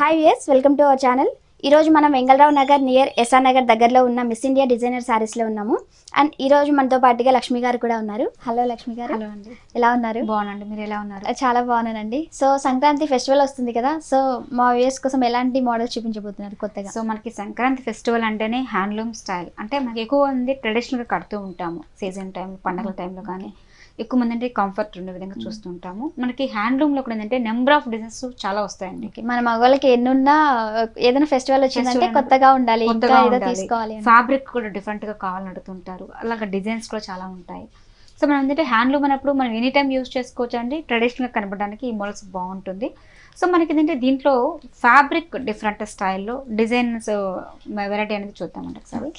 Hi viewers, welcome to our channel. ఈరోజు మనం Vengala Rao Nagar near SR Nagar దగ్గరలో ఉన్న మిస్ ఇండియా డిజైనర్ శారీస్లో ఉన్నాము. అండ్ ఈరోజు మనతో పాటుగా లక్ష్మి గారు కూడా ఉన్నారు. హలో లక్ష్మి గారు. హలో అండి. ఎలా ఉన్నారు? బాగున్నాండి. మీరు ఎలా ఉన్నారు? చాలా బాగున్నానండి. సో సంక్రాంతి ఫెస్టివల్ వస్తుంది కదా, సో మా వ్యూయర్స్ కోసం ఎలాంటి మోడల్స్ చూపించబోతున్నారు కొత్తగా? సో మనకి సంక్రాంతి ఫెస్టివల్ అంటేనే హ్యాండ్లూమ్ స్టైల్. అంటే మనకి ఎక్కువ మంది ట్రెడిషనల్గా కడుతూ ఉంటాము. సీజన్ టైం, పండుగల టైంలో కానీ ఎక్కువ మంది అంటే కంఫర్ట్ ఉండే విధంగా చూస్తూ ఉంటాము. మనకి హ్యాండ్లూమ్లో కూడా ఏంటంటే నెంబర్ ఆఫ్ డిజైన్స్ చాలా వస్తాయండి. మన మగవాళ్ళకి ఎన్నున్నా ఏదైనా ఫెస్టివల్ వచ్చిందంటే కొత్తగా ఉండాలి, ఇంకా ఏదో తీసుకోవాలి. ఫ్యాబ్రిక్ కూడా డిఫరెంట్గా కావాలని అడుగుతుంటారు. అలాగే డిజైన్స్ కూడా చాలా ఉంటాయి. సో మనం ఏంటంటే హ్యాండ్లూమ్ అన్నప్పుడు మనం ఎనీ టైం యూజ్ చేసుకోవచ్చు అండి. ట్రెడిషనల్గా కనపడడానికి ఈ మోడల్స్ బాగుంటుంది. సో మనకి ఏంటంటే దీంట్లో ఫ్యాబ్రిక్ డిఫరెంట్ స్టైల్లో డిజైన్స్ వెరైటీ అనేది చూద్దామండి ఒకసారి.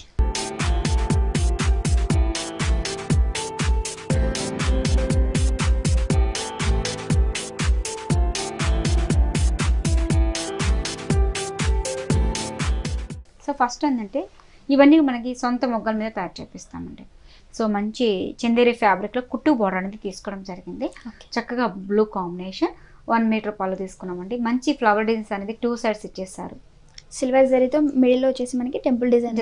సో ఫస్ట్ ఏంటంటే ఇవన్నీ మనకి సొంత మొగ్గల మీద తయారు చేపిస్తామండి. సో మంచి చందేరి ఫ్యాబ్రిక్లో కుట్టు బోర్డర్ అనేది తీసుకోవడం జరిగింది. చక్కగా బ్లూ కాంబినేషన్ 1 మీటర్ పళ్ళు తీసుకున్నామండి. మంచి ఫ్లవర్ డిజైన్స్ అనేది 2 సైడ్స్ ఇచ్చేసారు. సిల్వర్ జరీతో మిడిల్ లో వచ్చేసి మనకి టెంపుల్ డిజైన్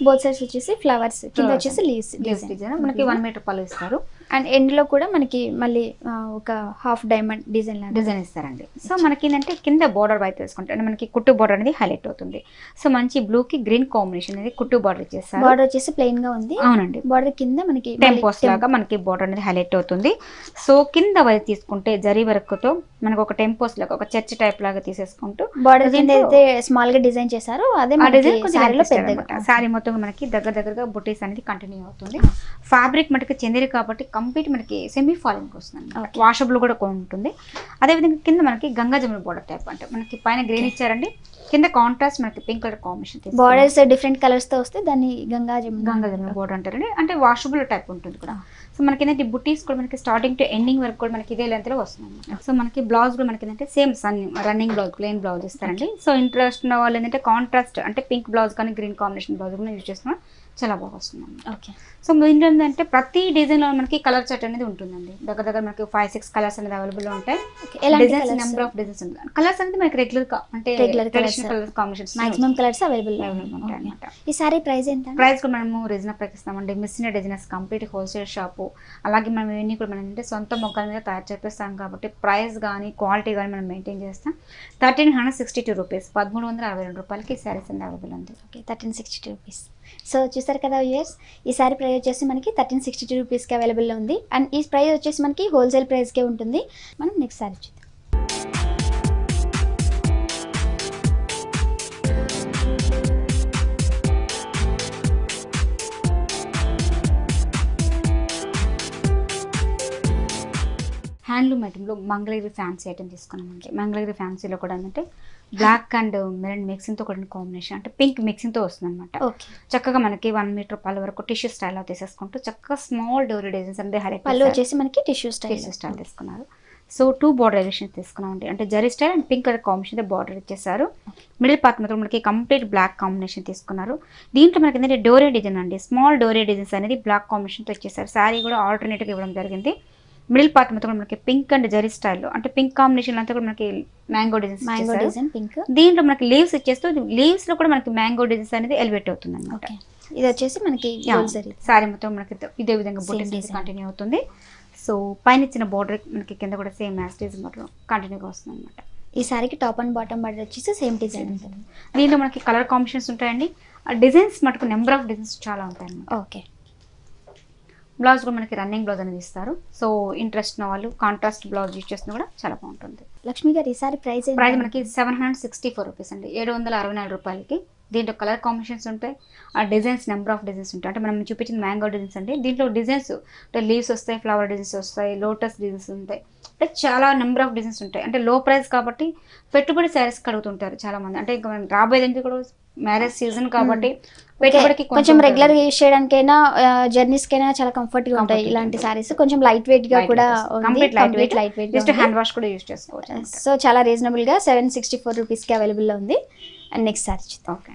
బోత్ సైడ్స్ వచ్చేసి ఫ్లవర్స్, కింద వచ్చేసి లీవ్స్ డిజైన్ మనకి 1 మీటర్ పళ్ళు ఇస్తారు. అండ్ ఎండ్ లో కూడా మనకి మళ్ళీ ఒక హాఫ్ డైమండ్ డిజైన్ ఇస్తారండి. సో మనకి ఏంటంటే కింద బోర్డర్ బయట తీసుకుంటే అంటే మనకి కుట్టు బోర్డర్ అనేది హైలైట్ అవుతుంది. సో మంచి బ్లూ కి గ్రీన్ కాంబినేషన్ అనేది కుట్టు బోర్డర్ ఇచ్చేస్తారు. బోర్డర్ వచ్చేసి ప్లెయిన్ గా ఉంది. అవునండి. బోర్డర్ కింద మనకి టెంపోస్ లాగా మనకి బోర్డర్ అనేది హైలైట్ అవుతుంది. సో కింద వైపు తీసుకుంటే జరీ వర్క్ తో మనకు ఒక టెంపోస్ లాగా ఒక చర్చ్ టైప్ లాగా తీసేసుకుంటూ బోర్డర్ కింద అయితే స్మాల్ గా డిజైన్ చేశారు. అదే సారీ మొత్తం మనకి దగ్గరగా బుటీస్ అనేది కంటిన్యూ అవుతుంది. ఫ్యాబ్రిక్ మనకి చెందిరి కాబట్టి కంప్లీట్ మనకి సెమీ ఫాలింగ్ వస్తుంది. వాషబుల్ కూడా ఉంటుంది. అదేవిధంగా కింద మనకి గంగా జమున బోర్డర్ టైప్ అంటే మనకి పైన గ్రీన్ ఇచ్చారండి, కింద కాంట్రాస్ట్ మనకి pink colour combination. Borders different colours తో వస్తే దాన్ని గంగా జమున బోర్డర్ అంటారండి. అంటే వాషబుల్ టైప్ ఉంటుంది కూడా. సో మనకి ఏంటంటే బుటీస్ కూడా మనకి స్టార్టింగ్ టు ఎండింగ్ వరకు కూడా మనకి ఇదే లెంత్ లో వస్తుంది. సో మనకి బ్లౌజ్ కూడా మనకి ఏంటంటే same running blouse, plain blouse ఇస్తారండి. సో ఇంట్రెస్ట్ ఉన్న వాళ్ళు ఏంటంటే కాంట్రాస్ట్ అంటే పింక్ బ్లౌజ్ కానీ గ్రీన్ కాంబినేషన్ బ్లౌజ్ కూడా యూజ్ చేస్తున్నాం. చాలా బాగా వస్తుంది. ఓకే. సో దీంట్లో ఏంటంటే ప్రతి డిజైన్ లో మనకి కలర్ చార్ట్ అనేది ఉంటుందండి. దగ్గర మనకి 5-6 కలర్స్ అనేది అవైలబుల్ ఉంటాయి. డిజైన్స్ నెంబర్ ఆఫ్ డిజైన్స్ ఉంటాయి. కలర్స్ అనేది మనకి రెగ్యులర్ అంటే colour combinations maximum colours available ఉంటాయి అన్నమాట. ఈ సారీ ప్రైస్ ఎంత? ప్రైస్ కూడా మనము రీజనబుల్ ఇస్తామండి. Miss India designers complete wholesale shop. అలాగే మనం ఇవన్నీ కూడా మనం అంటే సొంత మొక్కల మీద తయారు చేపిస్తాం కాబట్టి ప్రైస్ కానీ క్వాలిటీ కానీ మనం మెయింటైన్ చేస్తాం. 1362 రూపీస్, 1362 రూపాయలకి ఈ శారీస్ అనేది అవైలబుల్ ఉంది. Okay, 1362 rupees. సో చూసారు కదా వ్యూయర్స్, ఈ సారీ ప్రైస్ వచ్చేసి మనకి 1362 రూపీస్కి అవైలబుల్లో ఉంది. అండ్ ఈ ప్రైస్ వచ్చేసి మనకి హోల్సేల్ ప్రైస్కే ఉంటుంది. మనం నెక్స్ట్ సారీ చూద్దాం. హ్యాండ్లూమ్ ఐటెంలో మంగళగిరి ఫ్యాన్సీ ఐటెం తీసుకున్నామండి. మంగళగిరి ఫ్యాన్సీలో కూడా ఏంటంటే బ్లాక్ అండ్ మెరూన్ మిక్సింగ్తో కూడా కాంబినేషన్ అంటే పింక్ మిక్సింగ్తో వస్తుంది అనమాట. చక్కగా మనకి 1 మీటర్ పళ్ళు వరకు టిష్యూ స్టైల్లో తీసేసుకుంటూ చక్కగా స్మాల్ డోరీ డిజైన్స్ అనేది హైలైట్. పళ్ళు వచ్చేసి మనకి టిష్యూ స్టైల్ తీసుకున్నారు. సో 2 బార్డర్ ఎడిషన్స్ తీసుకున్నామండి. అంటే zari style and pink colour combination border ఇచ్చేసారు. మిడిల్ పార్ట్ మాత్రం మనకి కంప్లీట్ బ్లాక్ కాంబినేషన్ తీసుకున్నారు. దీంట్లో మనకి ఏంటంటే డోరీ డిజైన్ అండి, స్మాల్ డోరీ డిజైన్స్ అనేది బ్లాక్ కాంబినేషన్తో ఇచ్చేసారు. శారీ కూడా ఆల్టర్నేట్గా ఇవ్వడం జరిగింది. మిడిల్ పార్ట్ మొత్తం మనకి పింక్ అండ్ జరీ స్టైల్లో అంటే పింక్ కాంబినేషన్ అంతా కూడా మనకి మ్యాంగో డిజైన్ పింక్. దీంట్లో మనకి లీవ్స్ ఇచ్చేస్తూ లీవ్స్ లో కూడా మనకి మ్యాంగో డిజైన్స్ అనేది ఎలివేట్ అవుతుంది అనమాట. ఇది వచ్చేసి మనకి సారీ మొత్తం మనకి ఇదే విధంగా బుటీస్ కంటిన్యూ అవుతుంది. సో పైన ఇచ్చిన బోర్డర్ మనకి కింద కూడా సేమ్ యాస్టీజ్ మొత్తం కంటిన్యూగా వస్తుంది అనమాట. ఈ సారీకి టాప్ అండ్ బాటమ్ బార్డర్ వచ్చేసి సేమ్ డిజైన్ ఉంటుంది. దీంట్లో మనకి కలర్ కాంబినేషన్స్ ఉంటాయండి. డిజైన్స్ మటుకు నెంబర్ ఆఫ్ డిజైన్స్ చాలా ఉంటాయి అన్నమాట. ఓకే. బ్లౌజ్ కూడా మనకి రన్నింగ్ బ్లౌజ్ అనేది ఇస్తారు. సో ఇంట్రెస్ట్ ఉన్న వాళ్ళు కాంట్రాస్ట్ బ్లౌజ్ యూజ్ చేసినా కూడా చాలా బాగుంటుంది. లక్ష్మి గారు, ఈసారి ప్రైస్ మనకి 764 రూపీస్ అండి, 764 రూపాయలకి. దీంట్లో కలర్ కాంబినేషన్స్ ఉంటాయి, ఆ డిజైన్స్ నెంబర్ ఆఫ్ డిజైన్స్ ఉంటాయి. అంటే మనం చూపించిన మ్యాంగో డిజైన్స్ అండి. దీంట్లో డిజైన్స్ అంటే లీవ్స్ వస్తాయి, ఫ్లవర్ డిజైన్స్ వస్తాయి, లోటస్ డిజైన్స్ ఉంటాయి. అంటే చాలా నెంబర్ ఆఫ్ డిజైన్స్ ఉంటాయి. అంటే లో ప్రైస్ కాబట్టి పెట్టుబడి శారీస్ కడుగుతుంటారు చాలా మంది. అంటే ఇంకా రాబోయేది కూడా మ్యారేజ్ సీజన్ కాబట్టి పెట్టుబడికి కొంచెం రెగ్యులర్ గా యూజ్ చేయడానికైనా జర్నీస్ కైనా చాలా కంఫర్ట్ గా ఉంటాయి ఇలాంటి సారీస్. కొంచెం లైట్ వెయిట్ గా కూడా light weight just hand wash కూడా యూజ్ చేసుకోవచ్చు. సో చాలా రీజనబుల్ గా 764 రూపీస్ కి అవైలబుల్ లో ఉంది. అండ్ నెక్స్ట్ సారీ చూద్దాం. ఓకే.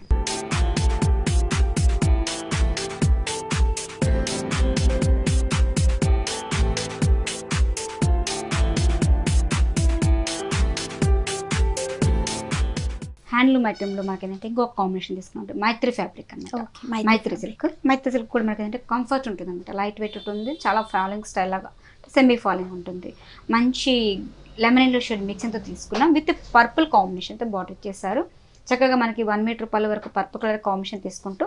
ఐటెంలో మనకి ఏంటంటే ఇంకొక కాంబినేషన్ తీసుకున్నాం, మైత్రి ఫ్యాబ్రిక్ అనమాట. ఓకే, మైత్రి సిల్క్ కూడా మనకి ఏంటంటే కంఫర్ట్ ఉంటుంది అనమాట, లైట్ వెయిట్ ఉంటుంది, చాలా ఫాలింగ్ స్టైల్ లాగా సెమీ ఫాలింగ్ ఉంటుంది. మంచి లెమన్ ఎల్లో షేడ్ మిక్సింగ్తో తీసుకున్నాం, విత్ పర్పుల్ కాంబినేషన్తో బార్డర్ ఇచ్చేసారు. చక్కగా మనకి 1 మీటర్ పళ్ళు వరకు పర్పుల్ కలర్ కాంబినేషన్ తీసుకుంటూ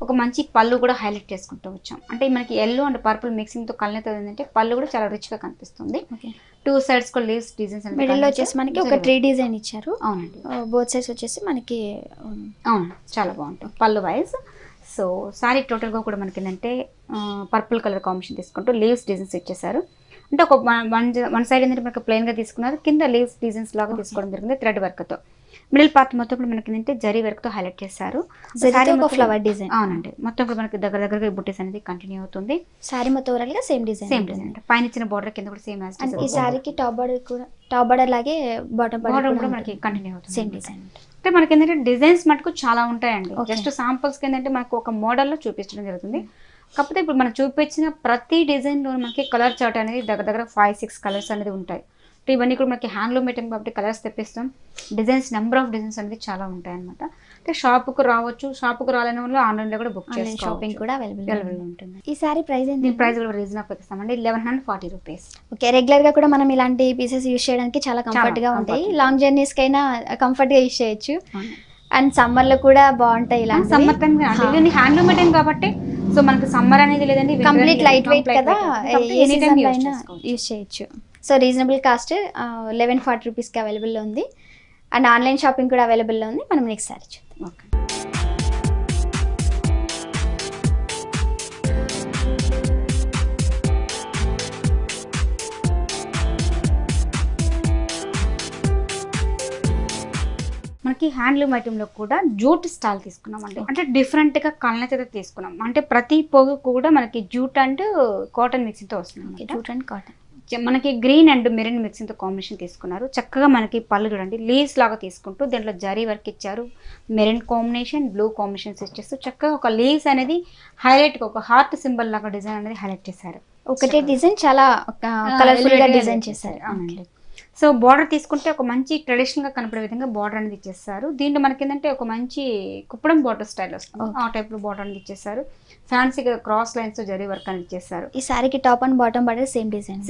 ఒక మంచి పళ్ళు కూడా హైలైట్ చేసుకుంటూ వచ్చాం. అంటే మనకి ఎల్లో అండ్ పర్పుల్ మిక్సింగ్తో కలనేతో ఏంటంటే పళ్ళు కూడా చాలా రిచ్గా కనిపిస్తుంది. 2 సైడ్స్ కూడా లీవ్స్ డిజైన్స్ మిడిల్లో వచ్చేసి మనకి ఒక 3 డిజైన్ ఇచ్చారు. అవునండి, బోత్ సైడ్స్ వచ్చేసి మనకి అవును చాలా బాగుంటుంది పళ్ళు వైజ్. సో సారీ టోటల్గా కూడా మనకి ఏంటంటే పర్పుల్ కలర్ కాంబినేషన్ తీసుకుంటూ లీవ్స్ డిజైన్స్ ఇచ్చేసారు. అంటే ఒక వన్ సైడ్ ఏంటంటే మనకి ప్లెయిన్గా తీసుకున్నారు, కింద లీవ్స్ డిజైన్స్ లాగా తీసుకోవడం జరిగింది థ్రెడ్ వర్క్తో. మిడిల్ పార్ట్ మొత్తం కూడా మనకి ఏంటంటే జరీ వర్క్తో హైలైట్ చేశారు. Flower design. అవునండి, మొత్తం కూడా మనకి దగ్గరగా బుట్టీస్ అనేది కంటిన్యూ అవుతుంది. సారీ మొత్తం ఓవరాల్గా సేమ్ డిజైన్ పైన ఇచ్చిన బార్డర్ కింద కూడా సేమ్. ఈ సారీకి టాప్ బార్డర్ లాగే బాటమ్ బార్డర్ కూడా మనకి కంటిన్యూ అవుతుంది, సేమ్ డిజైన్. అంటే మనకి ఏంటంటే డిజైన్స్ మటుకు చాలా ఉంటాయండి. జస్ట్ సాంపుల్స్కి ఏంటంటే మనకు ఒక మోడల్లో చూపించడం జరుగుతుంది. కాకపోతే ఇప్పుడు మనం చూపించిన ప్రతి డిజైన్లో మనకి కలర్ చార్ట్ అనేది దగ్గర 5-6 కలర్స్ అనేది ఉంటాయి. ఇవన్నీ కూడా మనకి హ్యాండ్లూమ్ ఐటమ్ కాబట్టి కలర్స్ తెప్పిస్తాం. డిజైన్స్ నెంబర్ ఆఫ్ డిజైన్స్ అనేది చాలా ఉంటాయి అనమాట. అంటే షాప్కు రావచ్చు, షాప్కు రాలేని వాళ్ళు ఆన్లైన్లో కూడా బుక్ చేసుకోవచ్చు, షాపింగ్ కూడా అవైలబుల్ ఉంటుంది. ఈ సారీ ప్రైస్ ఏంటి? దీని ప్రైస్ కూడా రీజనబుల్ ఇస్తామండి, 1140 రూపీస్. ఓకే, రెగ్యులర్గా కూడా మనం ఇలాంటి పీసెస్ యూస్ చేయడానికి చాలా కంఫర్ట్గా ఉంటాయి. లాంగ్ జర్నీస్కైనా కంఫర్ట్గా యూస్ చేయొచ్చు. అండ్ సమ్మర్లో కూడా బాగుంటాయి. ఇలా సమ్మర్ టైం హ్యాండ్లూమ్ ఐటమ్ కాబట్టి సో మనకి సమ్మర్ అనేది లేదండి, కంప్లీట్ లైట్ వెయిట్ కదా, యూస్ చేయొచ్చు. సో రీజనబుల్ కాస్ట్ 1140 రూపీస్కి అవైలబుల్లో ఉంది. అండ్ ఆన్లైన్ షాపింగ్ కూడా అవైలబుల్లో ఉంది. మనం నెక్స్ట్ సారీ చూద్దాం. ఓకే, మనకి హ్యాండ్లూమ్ ఐటెంలో కూడా జూట్ స్టైల్ తీసుకున్నాం అండి. అంటే డిఫరెంట్గా కళ్ళనైతే తీసుకున్నాం. అంటే ప్రతి పోగు కూడా మనకి జూట్ అండ్ కాటన్ మిక్సింగ్తో వస్తుంది. జూట్ అండ్ కాటన్ మనకి గ్రీన్ అండ్ మెరూన్ మిక్సింగ్తో కాంబినేషన్ తీసుకున్నారు. చక్కగా మనకి పళ్ళు చూడండి లీవ్స్ లాగా తీసుకుంటూ దీంట్లో జరీ వర్క్ ఇచ్చారు. మెరూన్ కాంబినేషన్, బ్లూ కాంబినేషన్స్ ఇచ్చేస్తూ చక్కగా ఒక లీవ్స్ అనేది హైలైట్గా ఒక హార్ట్ సింబల్ లాగా డిజైన్ అనేది హైలైట్ చేశారు. ఒకటే డిజైన్ చాలా కలర్ఫుల్గా డిజైన్ చేశారు. అవునండి. సో బార్డర్ తీసుకుంటే ఒక మంచి ట్రెడిషనల్గా కనపడే విధంగా బార్డర్ అనేది ఇచ్చేస్తారు. దీంట్లో మనకి ఏంటంటే ఒక మంచి కుప్పడం బార్డర్ స్టైల్ వస్తుంది, ఆ టైప్లో బార్డర్ అనేది ఇచ్చేస్తారు. ఫ్యాన్సీగా క్రాస్ లైన్స్ జరీ వర్క్ అనేది ఇచ్చేస్తారు. ఈ సారీకి top and bottom border same design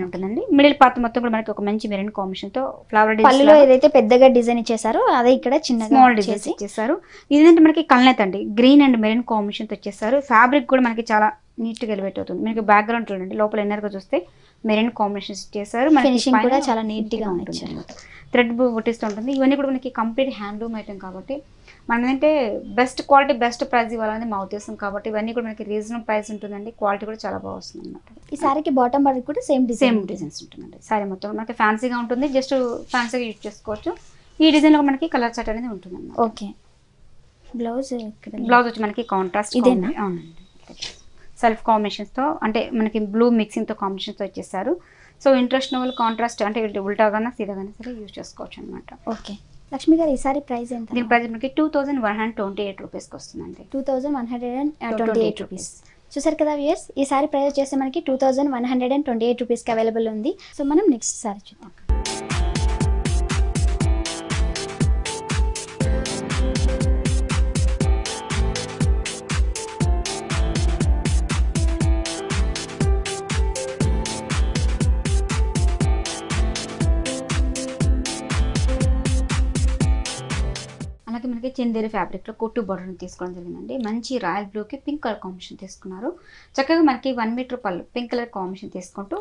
ఉంటుందండి. మిడిల్ పార్ట్ మొత్తం కూడా మనకి ఒక మంచి మెరూన్ కాంబినేషన్తో ఫ్లవర్ పళ్ళులో ఏదైతే పెద్దగా డిజైన్ ఇచ్చేసారో అదే ఇక్కడ చిన్న స్మాల్ డిజైన్స్ ఇచ్చేస్తారు. ఇదేంటే మనకి కల్నేత అండి, గ్రీన్ అండ్ మెరూన్ కాంబినేషన్తో ఇచ్చేస్తారు. ఫ్యాబ్రిక్ కూడా మనకి చాలా నీట్గా ఎలివేట్ అవుతుంది. మనకి బ్యాక్గ్రౌండ్ చూడండి, లోపల ఎన్నర్గా చూస్తే మెరూన్ కాంబినేషన్స్ ఇచ్చేస్తారు. ఫినిషింగ్ కూడా చాలా నీట్గా ఉంటుంది, థ్రెడ్ బుట్టిస్తూ ఉంటుంది. ఇవన్నీ కూడా మనకి కంప్లీట్ హ్యాండ్లూమ్ ఐటమ్ కాబట్టి మనం ఏంటంటే బెస్ట్ క్వాలిటీ బెస్ట్ ప్రైస్ ఇవ్వాలని మా ఉద్దేశం. కాబట్టి ఇవన్నీ కూడా మనకి రీజనబుల్ ప్రైస్ ఉంటుందండి, క్వాలిటీ కూడా చాలా బాగా వస్తుంది అనమాట. ఈ సారీకి బాటమ్ బార్డర్ కూడా సేమ్ డిజైన్స్ ఉంటుందండి. సారీ మొత్తం మనకి ఫ్యాన్సీగా ఉంటుంది, జస్ట్ ఫ్యాన్సీగా యూజ్ చేసుకోవచ్చు. ఈ డిజైన్లో మనకి కలర్ చార్ట్ అనేది ఉంటుంది అన్నమాట. ఓకే, బ్లౌజ్ వచ్చి మనకి కాంట్రాస్ట్ ఇదేనా? అవునండి, సెల్ఫ్ కాంబినేషన్స్తో అంటే మనకి బ్లూ మిక్సింగ్తో కాంబినేషన్తో ఇచ్చేస్తారు. సో ఇంట్రెస్ట్ నోవల్ కాంట్రాస్ట్ అంటే ఉల్టాగానే సీదాగానే సరే యూజ్ చేసుకోవచ్చు అనమాట. ఓకే, లక్ష్మి గారు ఈ సారీ ప్రైస్ ఎంత? దీని ప్రైస్ మనకి 2128 రూపీస్కి వస్తుందండి. 2128 రూపీస్. చూసారు కదా వ్యూయర్స్, ఈ సారీ ప్రైస్ వచ్చేసి మనకి 2128 రూపీస్కి అవైలబుల్ ఉంది. సో మనం నెక్స్ట్ సారీ చూద్దాం. అలాగే మనకి చందేరి ఫ్యాబ్రిక్లో కొట్టు బార్డర్ని తీసుకోవడం జరిగిందండి. మంచి రాయల్ బ్లూకి పింక్ కలర్ కాంబినేషన్ తీసుకున్నారు. చక్కగా మనకి 1 మీటర్ పళ్ళు పింక్ కలర్ కాంబినేషన్ తీసుకుంటూ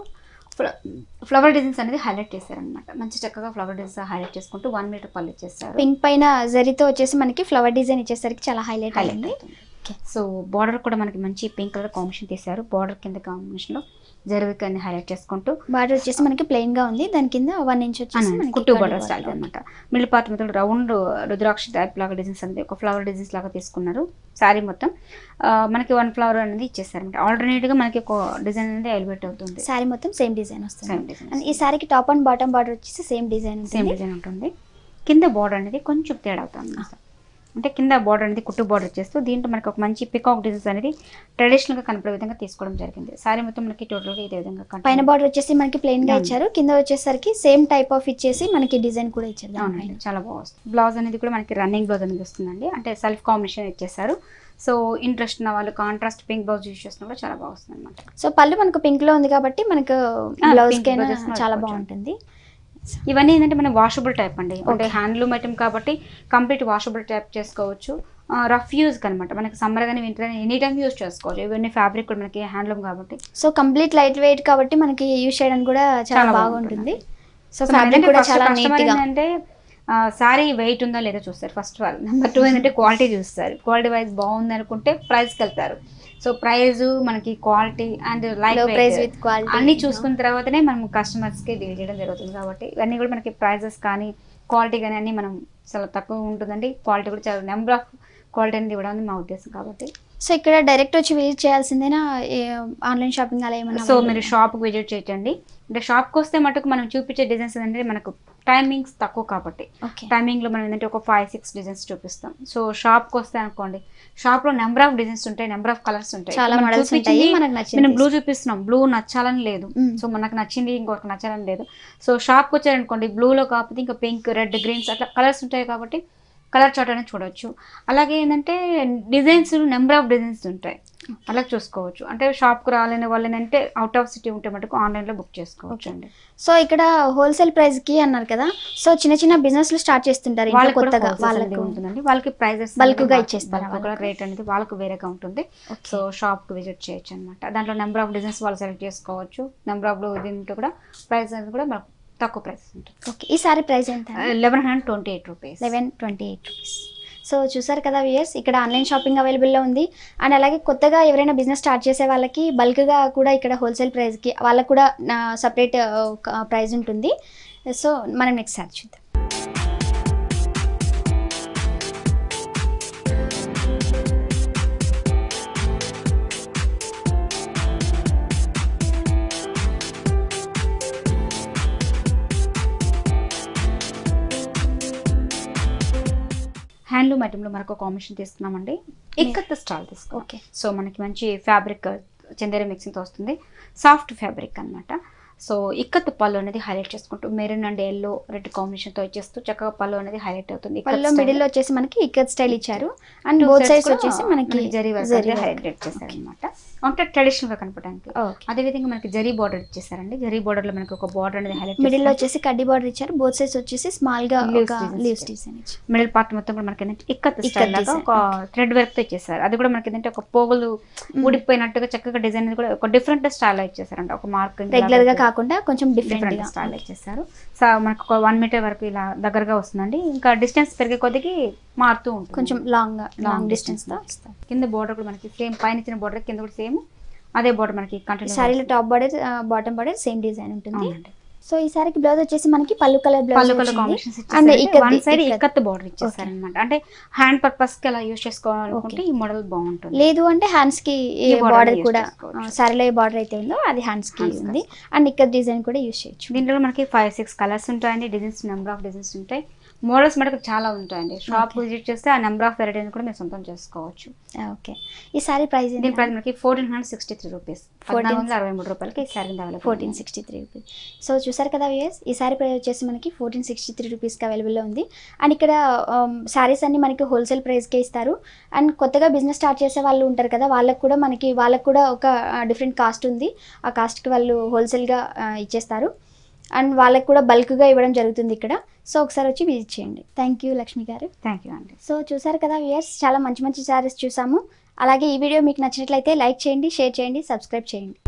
ఫ్లవర్ డిజైన్స్ అనేది హైలైట్ చేశారనమాట. మంచి చక్కగా ఫ్లవర్ డిజైన్స్ హైలైట్ చేసుకుంటూ 1 మీటర్ పళ్ళు ఇచ్చేస్తారు. పింక్ పైన జరీతో వచ్చేసి మనకి ఫ్లవర్ డిజైన్ ఇచ్చేసరికి చాలా హైలైట్ అయింది. సో బార్డర్ కూడా మనకి మంచి పింక్ కలర్ కాంబినేషన్ తీశారు. బార్డర్ కింద కాంబినేషన్లో జరీ అన్ని హైలైట్ చేసుకుంటూ బార్డర్ వచ్చేసి మనకి ప్లెయిన్ గా ఉంది, దాని కింద 1 ఇంచ్ వచ్చేసి కుట్టు బార్డర్ స్టైల్ అనమాట. మిడిల్ పార్ట్ మొత్తం రౌండ్ రుద్రాక్ష టైప్ లాగా డిజైన్స్ అనేది ఒక ఫ్లవర్ డిజైన్స్ లాగా తీసుకున్నారు. శారీ మొత్తం మనకి 1 ఫ్లవర్ అనేది ఇచ్చేస్తారు అనమాట. ఆల్టర్నేట్ గా మనకి ఒక డిజైన్ అనేది ఎలివేట్ అవుతుంది. శారీ మొత్తం సేమ్ డిజైన్ వస్తుంది. ఈ శారీకి టాప్ అండ్ బాటమ్ బార్డర్ వచ్చేసి సేమ్ డిజైన్ ఉంటుంది. కింద బార్డర్ అనేది కొంచెం తేడా అవుతుంది. అంటే కింద బార్డర్ అనేది కుట్టు బార్డర్ చేస్తూ దీంట్లో మనకి ఒక మంచి పికాక్ డిజైన్స్ అనేది ట్రెడిషనల్గా కనపడే విధంగా తీసుకోవడం జరిగింది. సారీ మొత్తం మనకి టోటల్గా ఇదే విధంగా పైన బార్డర్ వచ్చేసి మనకి ప్లెయిన్ గా ఇచ్చారు, కింద వచ్చేసరికి సేమ్ టైప్ ఆఫ్ ఇచ్చేసి మనకి డిజైన్ కూడా ఇచ్చారు. అవునండి, చాలా బాగుంది. బ్లౌజ్ అనేది కూడా మనకి రన్నింగ్ బ్లౌజ్ అనేది వస్తుందండి, అంటే సెల్ఫ్ కాంబినేషన్ ఇచ్చేసారు. సో ఇంట్రెస్ట్ ఉన్న వాళ్ళు కాంట్రాస్ట్ పింక్ బ్లౌజ్ యూస్ చేస్తున్నా కూడా చాలా బాగుంది అనమాట. సో పళ్ళు మనకు పింక్ లో ఉంది కాబట్టి మనకు బ్లౌజ్ చాలా బాగుంటుంది. ఇవన్నీ ఏంటంటే మనం వాషబుల్ టైప్ అండి, అంటే హ్యాండ్లూమ్ ఐటమ్ కాబట్టి కంప్లీట్ వాషబుల్ టైప్ చేసుకోవచ్చు. రఫ్ యూజ్ అనమాట, మనకి సమ్మర్ కానీ వింటర్ కానీ ఎనీ టైం యూజ్ చేసుకోవచ్చు. ఇవన్నీ ఫ్యాబ్రిక్ కూడా మనకి హ్యాండ్లూమ్ కాబట్టి సో కంప్లీట్ లైట్ వెయిట్ కాబట్టి మనకి యూజ్ చేయడానికి కూడా చాలా బాగుంటుంది. సో ఫ్యాబ్రిక్ కూడా చాలా నీట్ గా అంటే సారీ వెయిట్ ఉందా లేదా చూస్తారు ఫస్ట్ ఆల్. నెంబర్ 2 ఏంటంటే క్వాలిటీ చూస్తారు. క్వాలిటీ వైజ్ బాగుంది అనుకుంటే ప్రైస్కి వెళ్తారు. సో ప్రైస్ మనకి quality and light price with quality అన్ని చూసుకున్న తర్వాతనే మనం కస్టమర్స్కి డీల్ చేయడం జరుగుతుంది. కాబట్టి ఇవన్నీ కూడా మనకి ప్రైజెస్ కానీ క్వాలిటీ కానీ అన్ని మనం చాలా తక్కువ ఉంటుందండి. క్వాలిటీ కూడా చాలా నెంబర్ ఆఫ్ క్వాలిటీ అనేది ఇవ్వడం మా ఉద్దేశం. కాబట్టి సో ఇక్కడ డైరెక్ట్ వచ్చి విజిట్ చేయాల్సిందేనా, ఆన్లైన్ షాపింగ్ అలా ఏమన్నా? సో మీరు షాప్కి విజిట్ చేయొచ్చండి. అంటే షాప్కి వస్తే మటుకు మనం చూపించే డిజైన్స్ ఏంటంటే మనకు టైమింగ్స్ తక్కువ కాబట్టి టైమింగ్లో మనం ఏంటంటే ఒక 5-6 డిజైన్స్ చూపిస్తాం. సో షాప్కి వస్తే అనుకోండి, షాప్లో నెంబర్ ఆఫ్ డిజైన్స్ ఉంటాయి, నెంబర్ ఆఫ్ కలర్స్ ఉంటాయి. చాలా మోడల్స్ ఉంటాయి. మనం బ్లూ చూపిస్తున్నాం, బ్లూ నచ్చాలని లేదు. సో మనకు నచ్చింది ఇంకొక నచ్చాలని లేదు. సో షాప్కి వచ్చారనుకోండి, బ్లూలో కాకపోతే ఇంకా పింక్, రెడ్, గ్రీన్స్ అట్లా కలర్స్ ఉంటాయి కాబట్టి కలర్ చార్ట్ అనేది చూడవచ్చు. అలాగే ఏంటంటే డిజైన్స్ నెంబర్ ఆఫ్ డిజైన్స్ ఉంటాయి, అలా చూసుకోవచ్చు. అంటే షాప్కి రాలేని వాళ్ళు ఏంటంటే అవుట్ ఆఫ్ సిటీ ఉంటే మటుకు ఆన్లైన్లో బుక్ చేసుకోవచ్చు అండి. సో ఇక్కడ హోల్సేల్ ప్రైస్ కి అన్నారు కదా, సో చిన్న చిన్న బిజినెస్లు స్టార్ట్ చేస్తుంటారు కొత్తగా, వాళ్ళకి ఉంటుందండి, వాళ్ళకి ప్రైజెస్ బల్క్ గా ఇచ్చేస్తారు, రేట్ అనేది వాళ్ళకి వేరేగా ఉంటుంది. సో షాప్ కి విజిట్ చేయొచ్చు అనమాట. దాంట్లో నెంబర్ ఆఫ్ డిజైన్స్ వాళ్ళు సెలెక్ట్ చేసుకోవచ్చు. నెంబర్ ఆఫ్ దీంట్లో కూడా ప్రైస్ అనేది కూడా తక్కువ ప్రైస్ ఉంటుంది. ఓకే, ఈ సారీ ప్రైస్ ఎంత? 1128 రూపీస్. 1128 రూపీస్. సో చూసారు కదా వ్యూయర్స్, ఇక్కడ ఆన్లైన్ షాపింగ్ అవైలబుల్లో ఉంది. అండ్ అలాగే కొత్తగా ఎవరైనా బిజినెస్ స్టార్ట్ చేసే వాళ్ళకి బల్క్గా కూడా ఇక్కడ హోల్సేల్ ప్రైస్కి వాళ్ళకి కూడా సపరేట్ ప్రైస్ ఉంటుంది. సో మనం నెక్స్ట్ సారీ చూద్దాం. హ్యాండ్లూమ్ ఐటెంలో మనకు కాంబినేషన్ తీసుకున్నామండి, ఇక్కత్ స్టైల్ తీసుకో. ఓకే, సో మనకి మంచి ఫ్యాబ్రిక్ చందేరి మిక్సింగ్తో వస్తుంది, సాఫ్ట్ ఫ్యాబ్రిక్ అనమాట. సో ఇక్కత్ పళ్ళు అనేది హైలైట్ చేసుకుంటూ మెరూన్ అండ్ ఎల్లో రెడ్ కాంబినేషన్తో ఇచ్చేస్తూ చక్కగా పళ్ళు అనేది హైలైట్ అవుతుంది. పళ్ళు మిడిల్ లో వచ్చేసి మనకి ఇక్కత్ స్టైల్ ఇచ్చారు అండ్ బోత్ సైడ్స్ వచ్చేసి మనకి జరీ వర్క్ హైలైట్ చేశారు అనమాట. అంటే ట్రెడిషనల్ గా కనపడడానికి. అదే విధంగా మనకి జరీ బార్డర్ ఇచ్చేసారండి. జరీ బార్డర్ లో మనకి ఒక బార్డర్ అనేది హైలైట్, మిడిల్ లో వచ్చేసి కడ్డీ బార్డర్ ఇచ్చారు, బోత్ సైడ్స్ వచ్చేసి స్మాల్ గా లీవ్స్ డిజైన్ ఇచ్చారు. మిడిల్ పార్ట్ మొత్తం కూడా మనకి ఏంటంటే ఇక్కత్ స్టైల్ లాగా ఒక థ్రెడ్ వర్క్ తో ఇచ్చేసారు. అది కూడా మనకి ఏంటంటే ఒక పోగులు ఊడిపోయినట్టుగా చక్కగా డిజైన్ అనేది కూడా ఒక డిఫరెంట్ స్టైల్ లో ఇచ్చేసారంట. ఒక మార్కింగ్ రెగ్యులర్ గా కాకుండా కొంచెం డిఫరెంట్ స్టైల్ ఇచ్చేసారు. సో మనకు ఒక 1 మీటర్ వరకు ఇలా దగ్గరగా వస్తుందండి. ఇంకా డిస్టెన్స్ పెరిగే కొద్దికి మారుతూ ఉంటుంది, కొంచెం లాంగ్ డిస్టెన్స్ తో. కింద బార్డర్ కూడా మనకి సేమ్, పైన ఇచ్చిన బార్డర్ కింద కూడా సేమ్ అదే బార్డర్ మనకి కంటిన్యూ. సారీలో top border bottom border same design ఉంటుంది. సో ఈ సారీకి బ్లౌజ్ వచ్చేసి మనకి పళ్ళు colour blouse and one side ikat border ఇచ్చేసారు అనమాట. అంటే హ్యాండ్ పర్పస్ కి అలా యూస్ చేసుకోవాలనుకుంటే ఈ మోడల్ బాగుంటుంది. లేదు అంటే హ్యాండ్స్ కి బార్డర్ కూడా, సారీలో ఏ బార్డర్ అయితే ఉందో అది హ్యాండ్స్ కి ఉంది అండ్ ఇక్కత్ డిజైన్ కూడా యూస్ చేయొచ్చు. దీంట్లో మనకి 5-6 కలర్స్ ఉంటాయండి, డిజైన్స్ నెంబర్ ఆఫ్ డిజైన్స్ ఉంటాయి, మోడల్స్ మనకు చాలా ఉంటాయండి. షాప్ విజిట్ చేస్తే ఆ నెంబర్ ఆఫ్ వెరైటీస్ కూడా మీరు సొంతం చేసుకోవచ్చు. ఓకే, ఈ సారీ ప్రైస్ దీని ప్రైస్ మనకి 1463 రూపీస్, 1463 రూపాయలకి ఈ సారీ అవైలబుల్. 1463 రూపీస్. సో చూసారు కదా వ్యూయర్స్, ఈ సారీ ప్రైస్ వచ్చేసి మనకి 1463 రూపీస్కి అవైలబుల్లో ఉంది. అండ్ ఇక్కడ సారీస్ అన్ని మనకి హోల్సేల్ ప్రైస్కే ఇస్తారు. అండ్ కొత్తగా బిజినెస్ స్టార్ట్ చేసే వాళ్ళు ఉంటారు కదా, వాళ్ళకు కూడా ఒక డిఫరెంట్ కాస్ట్ ఉంది. ఆ కాస్ట్కి వాళ్ళు హోల్సేల్గా ఇచ్చేస్తారు అండ్ వాళ్ళకి కూడా బల్క్గా ఇవ్వడం జరుగుతుంది ఇక్కడ. సో ఒకసారి వచ్చి విజిట్ చేయండి. థ్యాంక్ యూ లక్ష్మి గారు. థ్యాంక్ యూ అండి. సో చూసారు కదా వ్యూయర్స్, చాలా మంచి సారీస్ చూసాము. అలాగే ఈ వీడియో మీకు నచ్చినట్లయితే లైక్ చేయండి, షేర్ చేయండి, సబ్స్క్రైబ్ చేయండి.